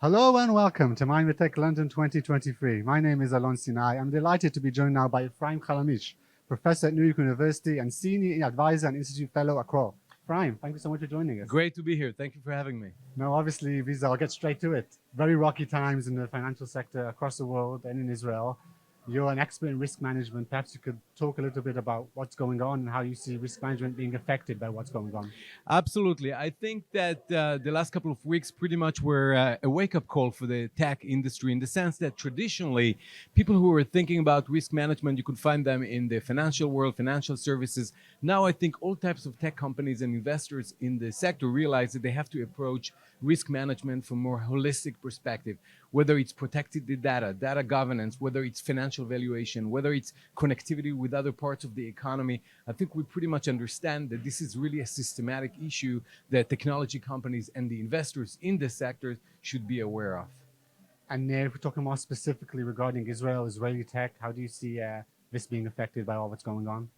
Hello and welcome to CTech London 2023. My name is Alon Sinai. I'm delighted to be joined now by Efraim Chalamish, Professor at New York University and Senior Advisor and Institute Fellow at Kroll. Efraim, thank you so much for joining us. Great to be here. Thank you for having me. Now, obviously, I'll get straight to it. Very rocky times in the financial sector across the world and in Israel. You're an expert in risk management. Perhaps you could talk a little bit about what's going on and how you see risk management being affected by what's going on. Absolutely. I think that the last couple of weeks pretty much were a wake-up call for the tech industry, in the sense that traditionally, people who were thinking about risk management, you could find them in the financial world, financial services. Now I think all types of tech companies and investors in the sector realize that they have to approach risk management from a more holistic perspective, whether it's protected the data governance, whether it's financial valuation, whether it's connectivity with other parts of the economy. I think we pretty much understand that this is really a systematic issue that technology companies and the investors in the sector should be aware of. And if we're talking more specifically regarding Israeli tech, how do you see this being affected by all that's going on?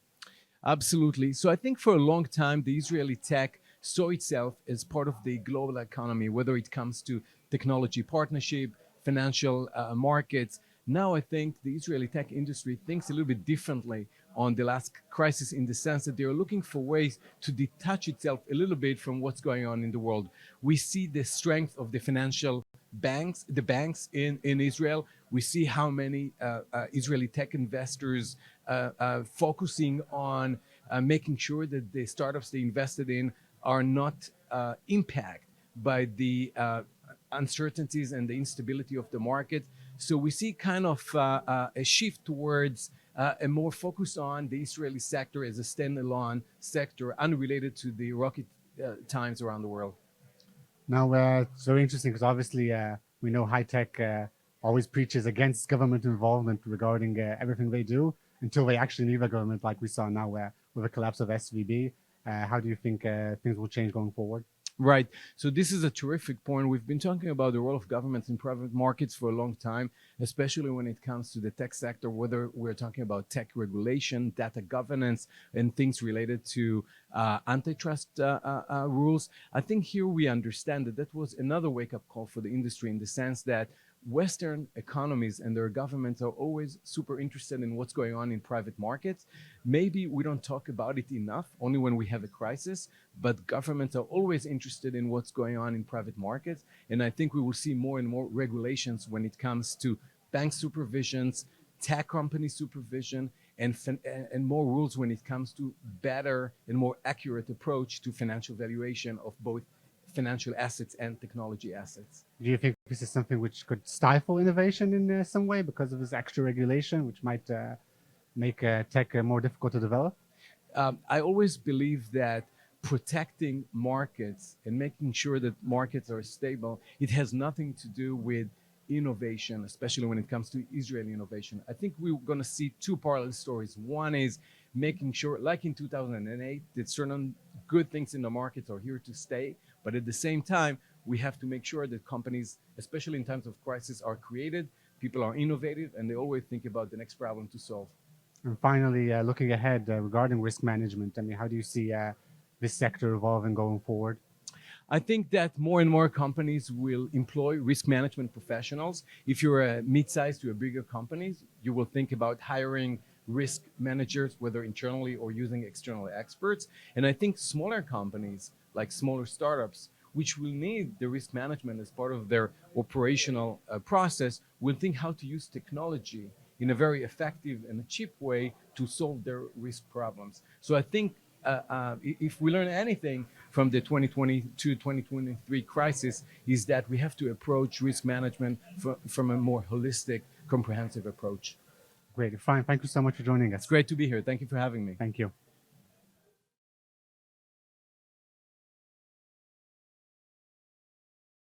Absolutely. So I think for a long time, the Israeli tech saw itself as part of the global economy, whether it comes to technology partnership, financial markets. Now I think the Israeli tech industry thinks a little bit differently on the last crisis, in the sense that they're looking for ways to detach itself a little bit from what's going on in the world. We see the strength of the financial banks, the banks in Israel. We see how many Israeli tech investors focusing on making sure that the startups they invested in are not impacted by the uncertainties and the instability of the market. So we see kind of a shift towards a more focus on the Israeli sector as a standalone sector, unrelated to the rocket times around the world. Now, it's very interesting because obviously we know high tech always preaches against government involvement regarding everything they do until they actually leave the government, like we saw now with the collapse of SVB. How do you think things will change going forward? Right. So this is a terrific point. We've been talking about the role of governments in private markets for a long time, especially when it comes to the tech sector, whether we're talking about tech regulation, data governance, and things related to antitrust rules. I think here we understand that that was another wake-up call for the industry, in the sense that Western economies and their governments are always super interested in what's going on in private markets. Maybe we don't talk about it enough, only when we have a crisis, but governments are always interested in what's going on in private markets. And I think we will see more and more regulations when it comes to bank supervisions, tech company supervision, and more rules when it comes to better and more accurate approach to financial valuation of both financial assets and technology assets. Do you think this is something which could stifle innovation in some way because of this extra regulation, which might make tech more difficult to develop? I always believe that protecting markets and making sure that markets are stable, it has nothing to do with innovation, especially when it comes to Israeli innovation. I think we're going to see two parallel stories. One is making sure, like in 2008, that certain good things in the markets are here to stay. But at the same time, we have to make sure that companies, especially in times of crisis, are created, people are innovative, and they always think about the next problem to solve. And finally, looking ahead regarding risk management, I mean, how do you see this sector evolving going forward? I think that more and more companies will employ risk management professionals. If you're a mid-sized to a bigger companies, you will think about hiring risk managers, whether internally or using external experts. And I think smaller companies, like smaller startups, which will need the risk management as part of their operational process, will think how to use technology in a very effective and a cheap way to solve their risk problems. So I think if we learn anything from the 2022-2023 crisis, is that we have to approach risk management from a more holistic, comprehensive approach. Great. Fine. Thank you so much for joining us. It's great to be here. Thank you for having me. Thank you.